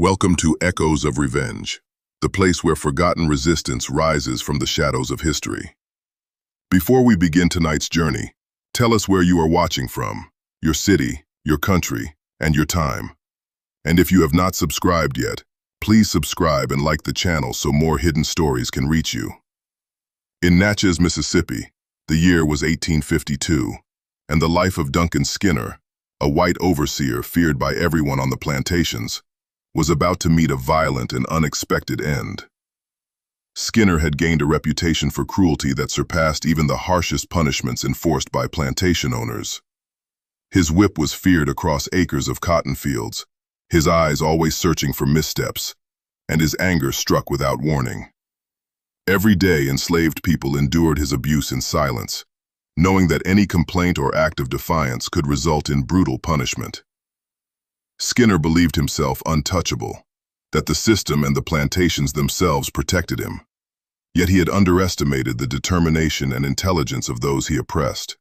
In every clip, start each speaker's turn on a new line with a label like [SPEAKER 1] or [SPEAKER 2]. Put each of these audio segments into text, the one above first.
[SPEAKER 1] Welcome to Echoes of Revenge, the place where forgotten resistance rises from the shadows of history. Before we begin tonight's journey, tell us where you are watching from, your city, your country, and your time. And if you have not subscribed yet, please subscribe and like the channel so more hidden stories can reach you. In Natchez, Mississippi, the year was 1852, and the life of Duncan Skinner, a white overseer feared by everyone on the plantations, was about to meet a violent and unexpected end. Skinner had gained a reputation for cruelty that surpassed even the harshest punishments enforced by plantation owners. His whip was feared across acres of cotton fields, his eyes always searching for missteps, and his anger struck without warning. Every day, enslaved people endured his abuse in silence, knowing that any complaint or act of defiance could result in brutal punishment. Skinner believed himself untouchable, that the system and the plantations themselves protected him. Yet he had underestimated the determination and intelligence of those he oppressed.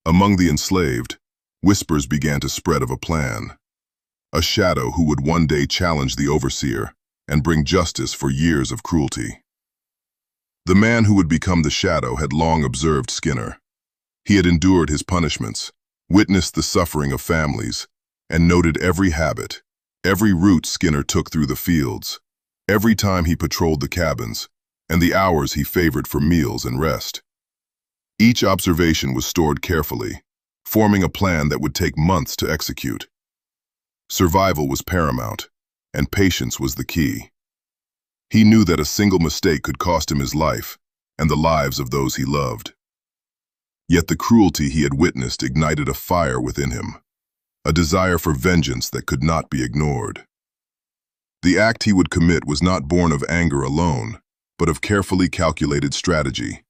[SPEAKER 1] Among the enslaved, whispers began to spread of a plan, a shadow who would one day challenge the overseer and bring justice for years of cruelty. The man who would become the shadow had long observed Skinner. He had endured his punishments, witnessed the suffering of families, and noted every habit, every route Skinner took through the fields, every time he patrolled the cabins, and the hours he favored for meals and rest. Each observation was stored carefully, forming a plan that would take months to execute. Survival was paramount, and patience was the key. He knew that a single mistake could cost him his life and the lives of those he loved. Yet the cruelty he had witnessed ignited a fire within him, a desire for vengeance that could not be ignored. The act he would commit was not born of anger alone, but of carefully calculated strategy,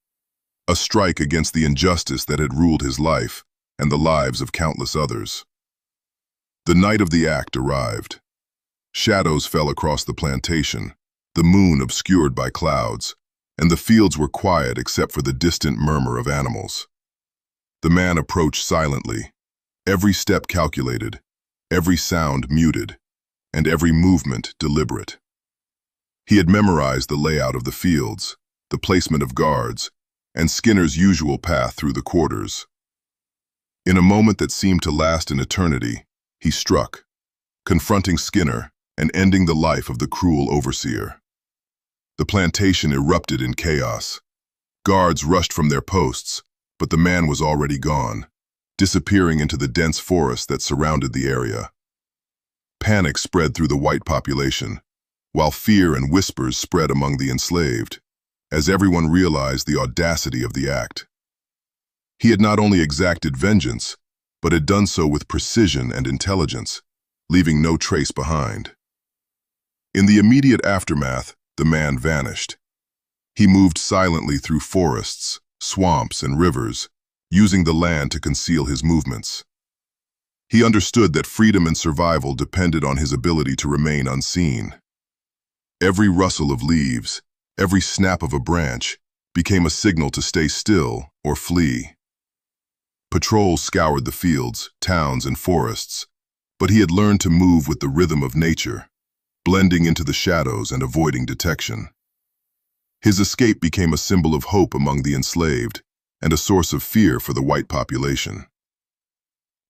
[SPEAKER 1] a strike against the injustice that had ruled his life and the lives of countless others. The night of the act arrived. Shadows fell across the plantation, the moon obscured by clouds, and the fields were quiet except for the distant murmur of animals. The man approached silently, every step calculated, every sound muted, and every movement deliberate. He had memorized the layout of the fields, the placement of guards, and Skinner's usual path through the quarters. In a moment that seemed to last an eternity, he struck, confronting Skinner and ending the life of the cruel overseer. The plantation erupted in chaos. Guards rushed from their posts, but the man was already gone, disappearing into the dense forest that surrounded the area. Panic spread through the white population, while fear and whispers spread among the enslaved, as everyone realized the audacity of the act. He had not only exacted vengeance, but had done so with precision and intelligence, leaving no trace behind. In the immediate aftermath, the man vanished. He moved silently through forests, swamps, and rivers, using the land to conceal his movements. He understood that freedom and survival depended on his ability to remain unseen. Every rustle of leaves, every snap of a branch, became a signal to stay still or flee. Patrols scoured the fields, towns, and forests, but he had learned to move with the rhythm of nature, blending into the shadows and avoiding detection. His escape became a symbol of hope among the enslaved and a source of fear for the white population.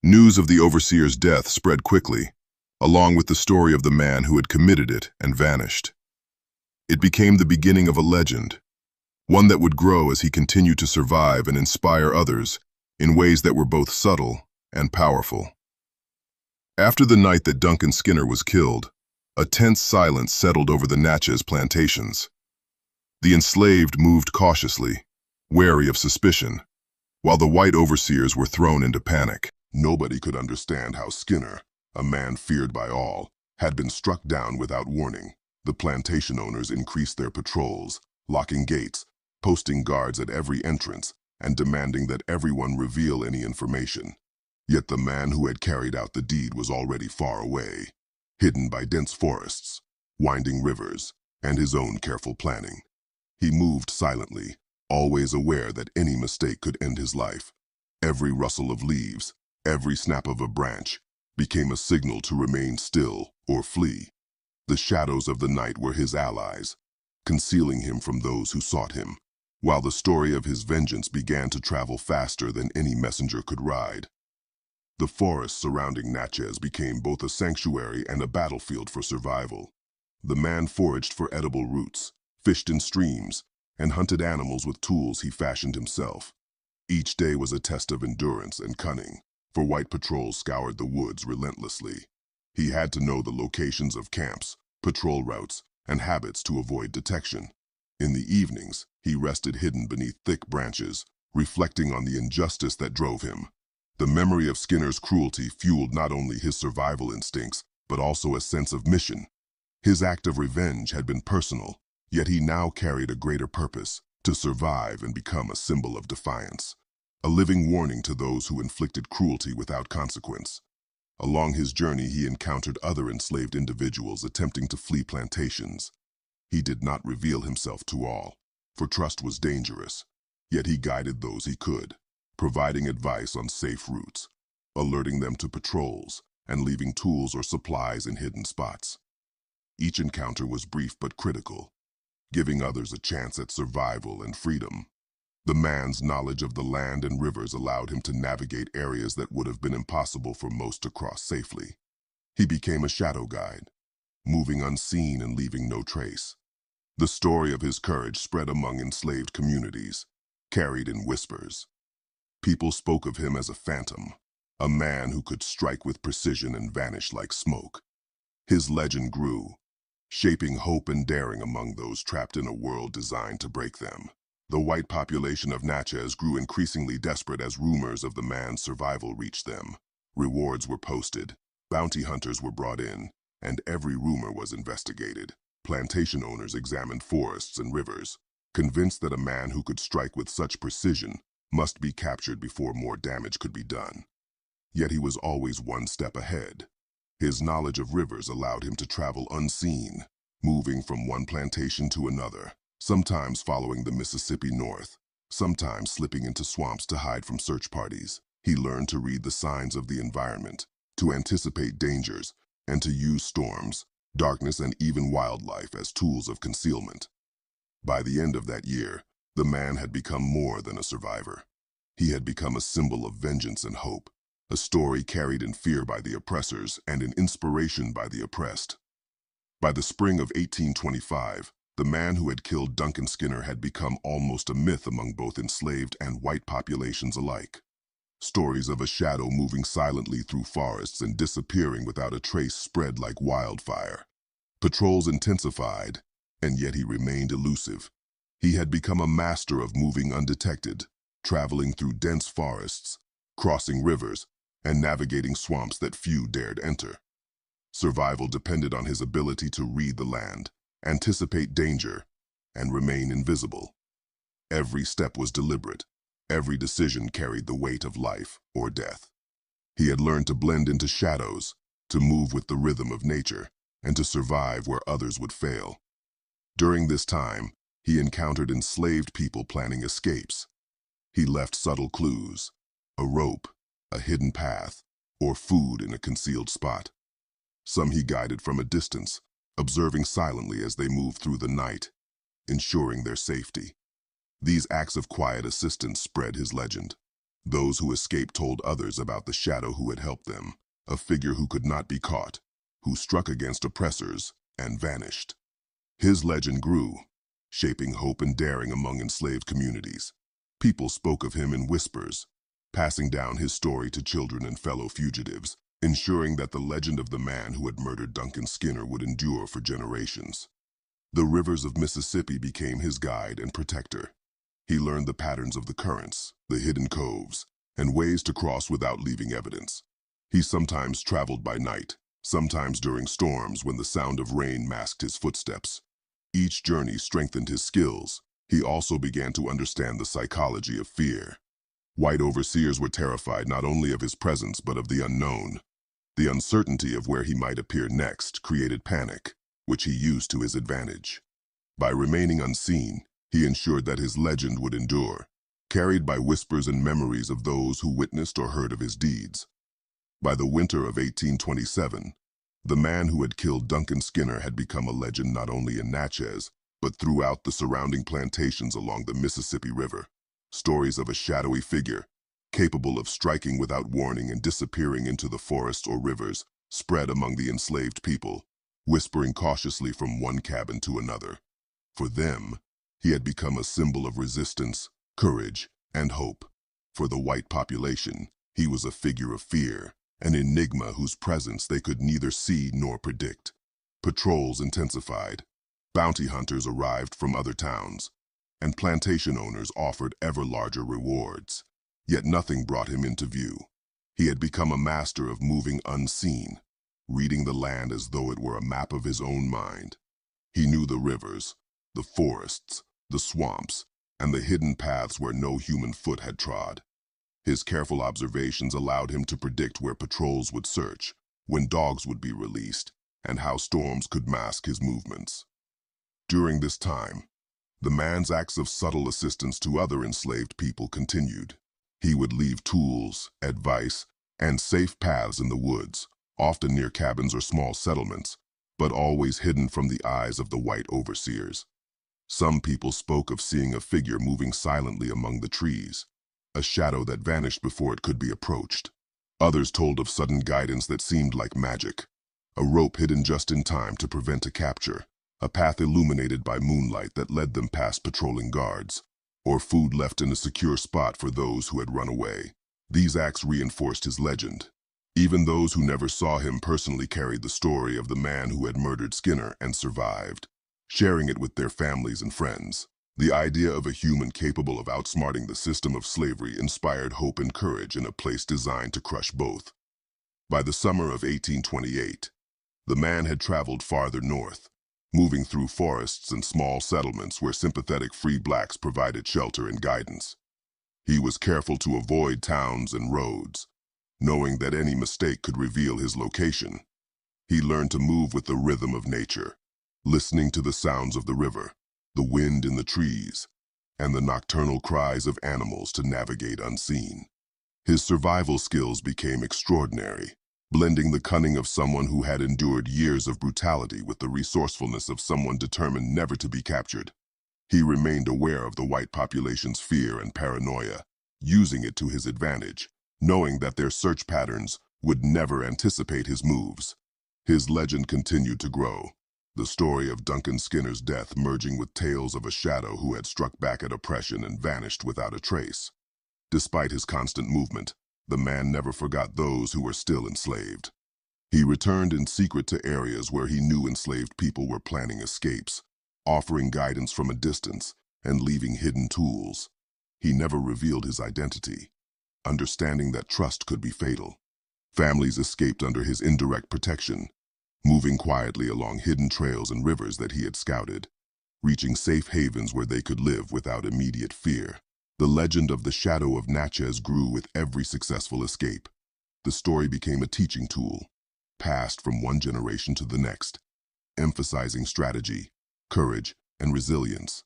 [SPEAKER 1] News of the overseer's death spread quickly, along with the story of the man who had committed it and vanished. It became the beginning of a legend, one that would grow as he continued to survive and inspire others in ways that were both subtle and powerful. After the night that Duncan Skinner was killed, a tense silence settled over the Natchez plantations. The enslaved moved cautiously, wary of suspicion, while the white overseers were thrown into panic.
[SPEAKER 2] Nobody could understand how Skinner, a man feared by all, had been struck down without warning. The plantation owners increased their patrols, locking gates, posting guards at every entrance, and demanding that everyone reveal any information. Yet the man who had carried out the deed was already far away, hidden by dense forests, winding rivers, and his own careful planning. He moved silently, always aware that any mistake could end his life. Every rustle of leaves, every snap of a branch, became a signal to remain still or flee. The shadows of the night were his allies, concealing him from those who sought him, while the story of his vengeance began to travel faster than any messenger could ride. The forests surrounding Natchez became both a sanctuary and a battlefield for survival. The man foraged for edible roots, fished in streams, and hunted animals with tools he fashioned himself. Each day was a test of endurance and cunning, for white patrols scoured the woods relentlessly. He had to know the locations of camps, patrol routes, and habits to avoid detection. In the evenings, he rested hidden beneath thick branches, reflecting on the injustice that drove him. The memory of Skinner's cruelty fueled not only his survival instincts, but also a sense of mission. His act of revenge had been personal, yet he now carried a greater purpose: to survive and become a symbol of defiance, a living warning to those who inflicted cruelty without consequence. Along his journey, he encountered other enslaved individuals attempting to flee plantations. He did not reveal himself to all, for trust was dangerous, yet he guided those he could, providing advice on safe routes, alerting them to patrols, and leaving tools or supplies in hidden spots. Each encounter was brief but critical, giving others a chance at survival and freedom. The man's knowledge of the land and rivers allowed him to navigate areas that would have been impossible for most to cross safely. He became a shadow guide, moving unseen and leaving no trace. The story of his courage spread among enslaved communities, carried in whispers. People spoke of him as a phantom, a man who could strike with precision and vanish like smoke. His legend grew, shaping hope and daring among those trapped in a world designed to break them. The white population of Natchez grew increasingly desperate as rumors of the man's survival reached them. Rewards were posted, bounty hunters were brought in, and every rumor was investigated. Plantation owners examined forests and rivers, convinced that a man who could strike with such precision must be captured before more damage could be done. Yet he was always one step ahead. His knowledge of rivers allowed him to travel unseen, moving from one plantation to another, sometimes following the Mississippi north, sometimes slipping into swamps to hide from search parties. He learned to read the signs of the environment, to anticipate dangers, and to use storms, darkness, and even wildlife as tools of concealment. By the end of that year, the man had become more than a survivor. He had become a symbol of vengeance and hope, a story carried in fear by the oppressors and an inspiration by the oppressed. By the spring of 1825, the man who had killed Duncan Skinner had become almost a myth among both enslaved and white populations alike. Stories of a shadow moving silently through forests and disappearing without a trace spread like wildfire. Patrols intensified, and yet he remained elusive. He had become a master of moving undetected, traveling through dense forests, crossing rivers, and navigating swamps that few dared enter. Survival depended on his ability to read the land, anticipate danger, and remain invisible. Every step was deliberate. Every decision carried the weight of life or death. He had learned to blend into shadows, to move with the rhythm of nature, and to survive where others would fail. During this time, he encountered enslaved people planning escapes. He left subtle clues: a rope, a hidden path, or food in a concealed spot. Some he guided from a distance, observing silently as they moved through the night, ensuring their safety. These acts of quiet assistance spread his legend. Those who escaped told others about the shadow who had helped them, a figure who could not be caught, who struck against oppressors and vanished. His legend grew, shaping hope and daring among enslaved communities. People spoke of him in whispers, passing down his story to children and fellow fugitives, ensuring that the legend of the man who had murdered Duncan Skinner would endure for generations. The rivers of Mississippi became his guide and protector. He learned the patterns of the currents, the hidden coves, and ways to cross without leaving evidence. He sometimes traveled by night, sometimes during storms when the sound of rain masked his footsteps. Each journey strengthened his skills. He also began to understand the psychology of fear. White overseers were terrified not only of his presence but of the unknown. The uncertainty of where he might appear next created panic, which he used to his advantage. By remaining unseen, he ensured that his legend would endure, carried by whispers and memories of those who witnessed or heard of his deeds. By the winter of 1827, The man who had killed Duncan Skinner had become a legend not only in Natchez, but throughout the surrounding plantations along the Mississippi River. Stories of a shadowy figure, capable of striking without warning and disappearing into the forests or rivers, spread among the enslaved people, whispering cautiously from one cabin to another. For them, he had become a symbol of resistance, courage, and hope. For the white population, he was a figure of fear, an enigma whose presence they could neither see nor predict. Patrols intensified, bounty hunters arrived from other towns, and plantation owners offered ever larger rewards. Yet nothing brought him into view. He had become a master of moving unseen, reading the land as though it were a map of his own mind. He knew the rivers, the forests, the swamps, and the hidden paths where no human foot had trod. His careful observations allowed him to predict where patrols would search, when dogs would be released, and how storms could mask his movements. During this time, the man's acts of subtle assistance to other enslaved people continued. He would leave tools, advice, and safe paths in the woods, often near cabins or small settlements, but always hidden from the eyes of the white overseers. Some people spoke of seeing a figure moving silently among the trees, a shadow that vanished before it could be approached. Others told of sudden guidance that seemed like magic, a rope hidden just in time to prevent a capture, a path illuminated by moonlight that led them past patrolling guards, or food left in a secure spot for those who had run away. These acts reinforced his legend. Even those who never saw him personally carried the story of the man who had murdered Skinner and survived, sharing it with their families and friends. The idea of a human capable of outsmarting the system of slavery inspired hope and courage in a place designed to crush both. By the summer of 1828, the man had traveled farther north, moving through forests and small settlements where sympathetic free blacks provided shelter and guidance. He was careful to avoid towns and roads, knowing that any mistake could reveal his location. He learned to move with the rhythm of nature, listening to the sounds of the river, the wind in the trees, and the nocturnal cries of animals to navigate unseen. His survival skills became extraordinary, blending the cunning of someone who had endured years of brutality with the resourcefulness of someone determined never to be captured. He remained aware of the white population's fear and paranoia, using it to his advantage, knowing that their search patterns would never anticipate his moves. His legend continued to grow, the story of Duncan Skinner's death merging with tales of a shadow who had struck back at oppression and vanished without a trace. Despite his constant movement, the man never forgot those who were still enslaved. He returned in secret to areas where he knew enslaved people were planning escapes, offering guidance from a distance and leaving hidden tools. He never revealed his identity, understanding that trust could be fatal. Families escaped under his indirect protection, moving quietly along hidden trails and rivers that he had scouted, reaching safe havens where they could live without immediate fear. The legend of the Shadow of Natchez grew with every successful escape. The story became a teaching tool, passed from one generation to the next, emphasizing strategy, courage, and resilience.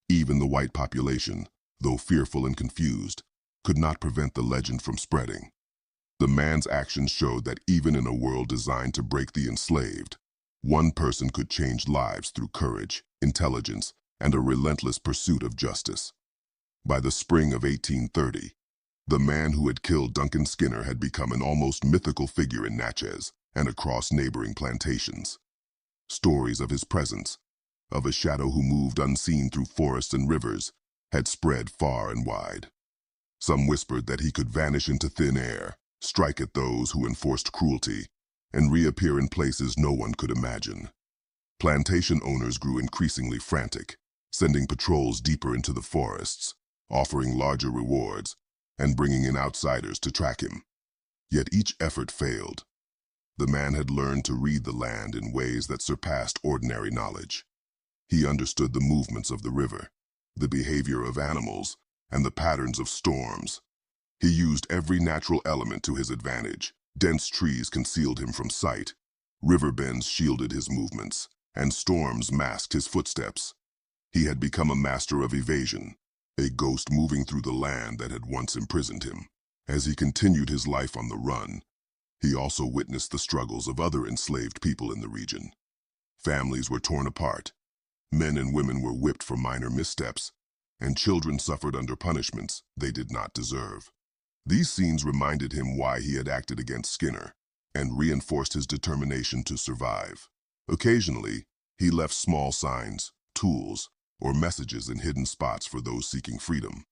[SPEAKER 2] Even the white population, though fearful and confused, could not prevent the legend from spreading. The man's actions showed that even in a world designed to break the enslaved, one person could change lives through courage, intelligence, and a relentless pursuit of justice. By the spring of 1830, the man who had killed Duncan Skinner had become an almost mythical figure in Natchez and across neighboring plantations. Stories of his presence, of a shadow who moved unseen through forests and rivers, had spread far and wide. Some whispered that he could vanish into thin air, strike at those who enforced cruelty, and reappear in places no one could imagine. Plantation owners grew increasingly frantic, sending patrols deeper into the forests, offering larger rewards, and bringing in outsiders to track him. Yet each effort failed. The man had learned to read the land in ways that surpassed ordinary knowledge. He understood the movements of the river, the behavior of animals, and the patterns of storms. He used every natural element to his advantage. Dense trees concealed him from sight, river bends shielded his movements, and storms masked his footsteps. He had become a master of evasion, a ghost moving through the land that had once imprisoned him. As he continued his life on the run, He also witnessed the struggles of other enslaved people in the region. Families were torn apart, men and women were whipped for minor missteps, and children suffered under punishments they did not deserve. These scenes reminded him why he had acted against Skinner and reinforced his determination to survive. Occasionally, he left small signs, tools, or messages in hidden spots for those seeking freedom.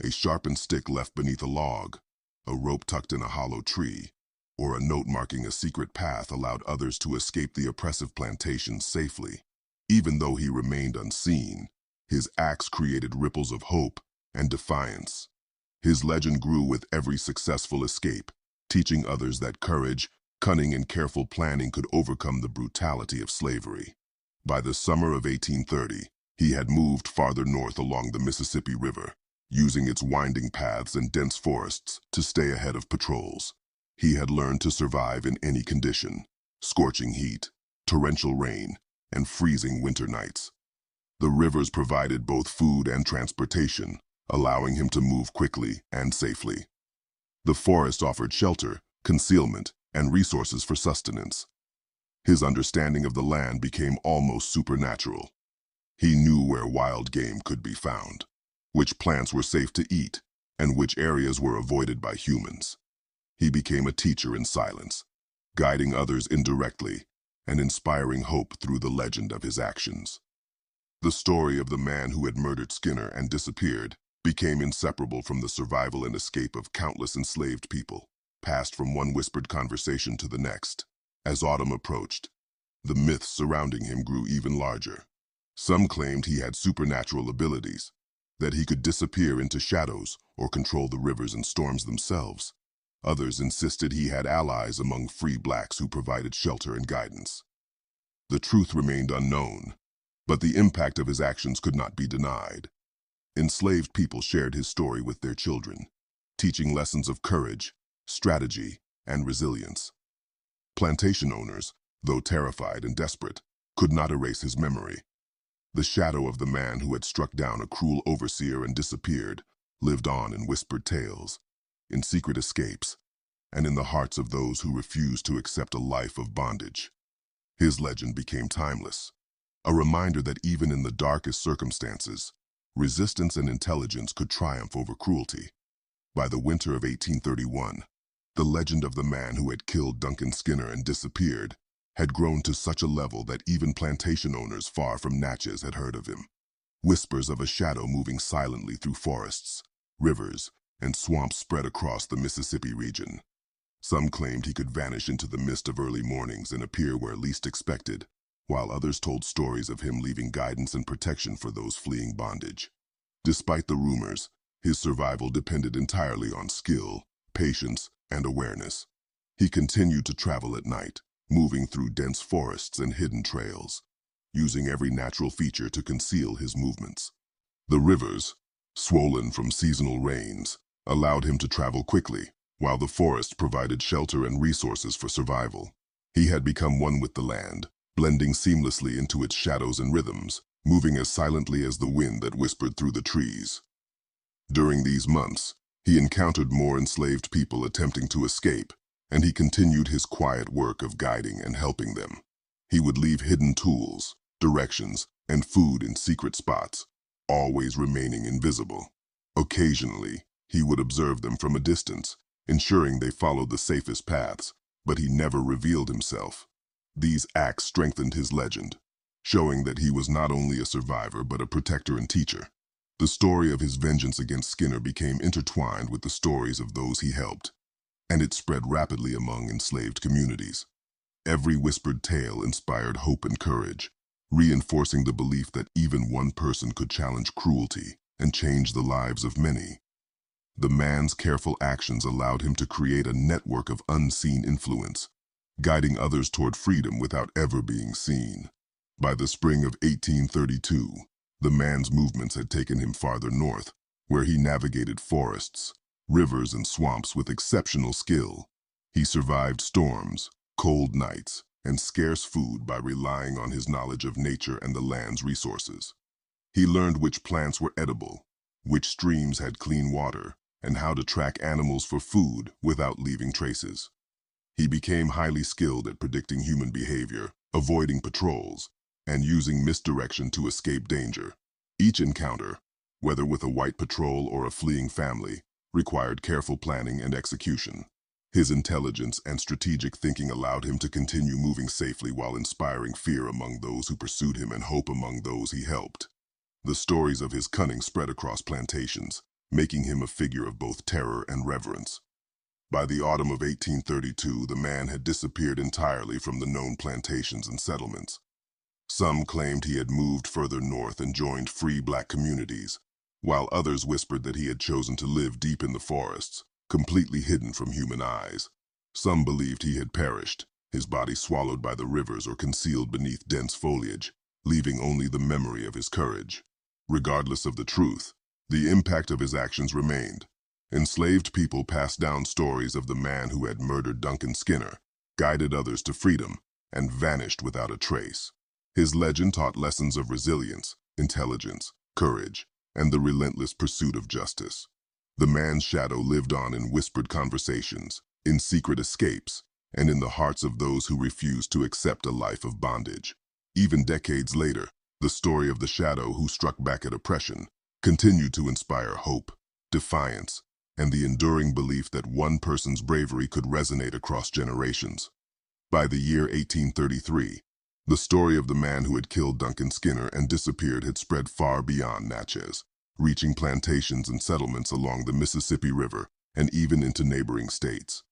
[SPEAKER 2] A sharpened stick left beneath a log, a rope tucked in a hollow tree, or a note marking a secret path allowed others to escape the oppressive plantations safely. Even though he remained unseen, his acts created ripples of hope and defiance. His legend grew with every successful escape, teaching others that courage, cunning, and careful planning could overcome the brutality of slavery. By the summer of 1830, he had moved farther north along the Mississippi River, using its winding paths and dense forests to stay ahead of patrols. He had learned to survive in any condition: scorching heat, torrential rain, and freezing winter nights. The rivers provided both food and transportation, allowing him to move quickly and safely. The forest offered shelter, concealment, and resources for sustenance. His understanding of the land became almost supernatural. He knew where wild game could be found, which plants were safe to eat, and which areas were avoided by humans. He became a teacher in silence, guiding others indirectly and inspiring hope through the legend of his actions. The story of the man who had murdered Skinner and disappeared became inseparable from the survival and escape of countless enslaved people, passed from one whispered conversation to the next. As autumn approached, the myths surrounding him grew even larger. Some claimed he had supernatural abilities, that he could disappear into shadows or control the rivers and storms themselves. Others insisted he had allies among free blacks who provided shelter and guidance. The truth remained unknown, but the impact of his actions could not be denied. Enslaved people shared his story with their children, teaching lessons of courage, strategy, and resilience. Plantation owners, though terrified and desperate, could not erase his memory. The shadow of the man who had struck down a cruel overseer and disappeared lived on in whispered tales, in secret escapes, and in the hearts of those who refused to accept a life of bondage. His legend became timeless, a reminder that even in the darkest circumstances, resistance and intelligence could triumph over cruelty. By the winter of 1831, the legend of the man who had killed Duncan Skinner and disappeared had grown to such a level that even plantation owners far from Natchez had heard of him. Whispers of a shadow moving silently through forests, rivers, and swamps spread across the Mississippi region. Some claimed he could vanish into the mist of early mornings and appear where least expected, while others told stories of him leaving guidance and protection for those fleeing bondage. Despite the rumors, his survival depended entirely on skill, patience, and awareness. He continued to travel at night, moving through dense forests and hidden trails, using every natural feature to conceal his movements. The rivers, swollen from seasonal rains, allowed him to travel quickly, while the forest provided shelter and resources for survival. He had become one with the land, blending seamlessly into its shadows and rhythms, moving as silently as the wind that whispered through the trees. During these months, he encountered more enslaved people attempting to escape, and he continued his quiet work of guiding and helping them. He would leave hidden tools, directions, and food in secret spots, always remaining invisible. Occasionally, he would observe them from a distance, ensuring they followed the safest paths, but he never revealed himself. These acts strengthened his legend, showing that he was not only a survivor but a protector and teacher. The story of his vengeance against Skinner became intertwined with the stories of those he helped, and it spread rapidly among enslaved communities. Every whispered tale inspired hope and courage, reinforcing the belief that even one person could challenge cruelty and change the lives of many. The man's careful actions allowed him to create a network of unseen influence, guiding others toward freedom without ever being seen. By the spring of 1832, the man's movements had taken him farther north, where he navigated forests, rivers, and swamps with exceptional skill. He survived storms, cold nights, and scarce food by relying on his knowledge of nature and the land's resources. He learned which plants were edible, which streams had clean water, and how to track animals for food without leaving traces. He became highly skilled at predicting human behavior, avoiding patrols, and using misdirection to escape danger. Each encounter, whether with a white patrol or a fleeing family, required careful planning and execution. His intelligence and strategic thinking allowed him to continue moving safely while inspiring fear among those who pursued him and hope among those he helped. The stories of his cunning spread across plantations, making him a figure of both terror and reverence. By the autumn of 1832, the man had disappeared entirely from the known plantations and settlements. Some claimed he had moved further north and joined free black communities, while others whispered that he had chosen to live deep in the forests, completely hidden from human eyes. Some believed he had perished, his body swallowed by the rivers or concealed beneath dense foliage, leaving only the memory of his courage. Regardless of the truth, the impact of his actions remained. Enslaved people passed down stories of the man who had murdered Duncan Skinner, guided others to freedom, and vanished without a trace. His legend taught lessons of resilience, intelligence, courage, and the relentless pursuit of justice. The man's shadow lived on in whispered conversations, in secret escapes, and in the hearts of those who refused to accept a life of bondage. Even decades later, the story of the shadow who struck back at oppression continued to inspire hope, defiance, and the enduring belief that one person's bravery could resonate across generations. By the year 1833, the story of the man who had killed Duncan Skinner and disappeared had spread far beyond Natchez, reaching plantations and settlements along the Mississippi River and even into neighboring states.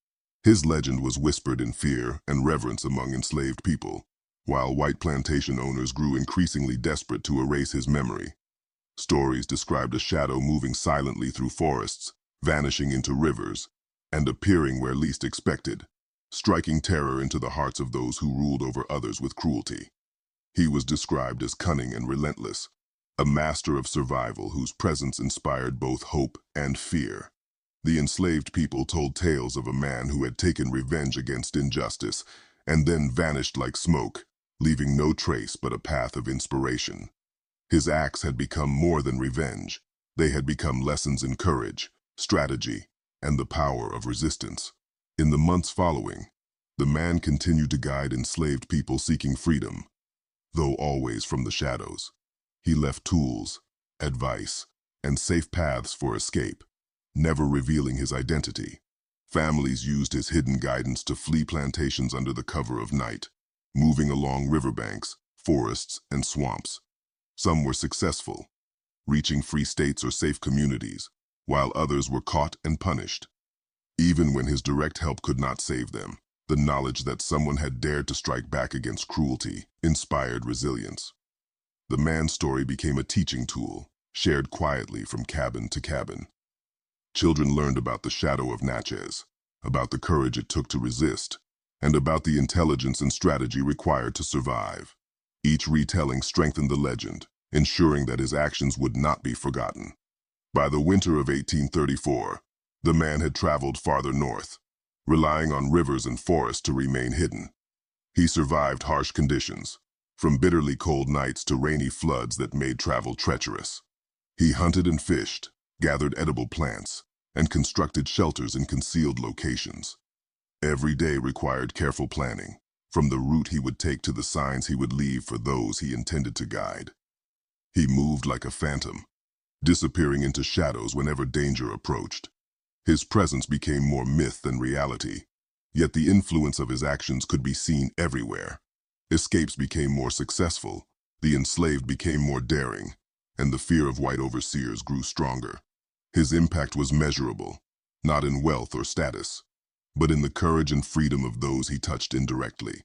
[SPEAKER 2] His legend was whispered in fear and reverence among enslaved people, while white plantation owners grew increasingly desperate to erase his memory. Stories described a shadow moving silently through forests, vanishing into rivers, and appearing where least expected, striking terror into the hearts of those who ruled over others with cruelty. He was described as cunning and relentless, a master of survival whose presence inspired both hope and fear. The enslaved people told tales of a man who had taken revenge against injustice and then vanished like smoke, leaving no trace but a path of inspiration. His acts had become more than revenge. They had become lessons in courage, strategy, and the power of resistance. In the months following, the man continued to guide enslaved people seeking freedom, though always from the shadows. He left tools, advice, and safe paths for escape, never revealing his identity. Families used his hidden guidance to flee plantations under the cover of night, moving along riverbanks, forests, and swamps. Some were successful, reaching free states or safe communities, while others were caught and punished. Even when his direct help could not save them, the knowledge that someone had dared to strike back against cruelty inspired resilience. The man's story became a teaching tool, shared quietly from cabin to cabin. Children learned about the shadow of Natchez, about the courage it took to resist, and about the intelligence and strategy required to survive. Each retelling strengthened the legend, ensuring that his actions would not be forgotten. By the winter of 1834, the man had traveled farther north, relying on rivers and forests to remain hidden. He survived harsh conditions, from bitterly cold nights to rainy floods that made travel treacherous. He hunted and fished, gathered edible plants, and constructed shelters in concealed locations. Every day required careful planning, from the route he would take to the signs he would leave for those he intended to guide. He moved like a phantom, disappearing into shadows whenever danger approached. His presence became more myth than reality, yet the influence of his actions could be seen everywhere. Escapes became more successful, the enslaved became more daring, and the fear of white overseers grew stronger. His impact was measurable, not in wealth or status, but in the courage and freedom of those he touched indirectly.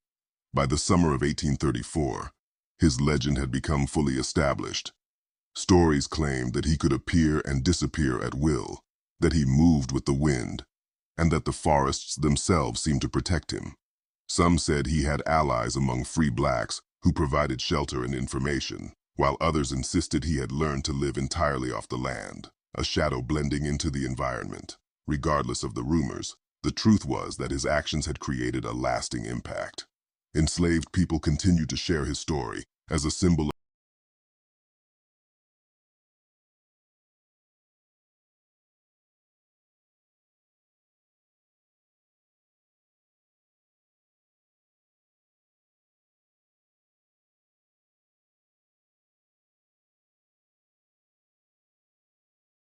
[SPEAKER 2] By the summer of 1834, his legend had become fully established. Stories claimed that he could appear and disappear at will, that he moved with the wind, and that the forests themselves seemed to protect him. Some said he had allies among free blacks who provided shelter and information, while others insisted he had learned to live entirely off the land, a shadow blending into the environment. Regardless of the rumors, the truth was that his actions had created a lasting impact. Enslaved people continued to share his story as a symbol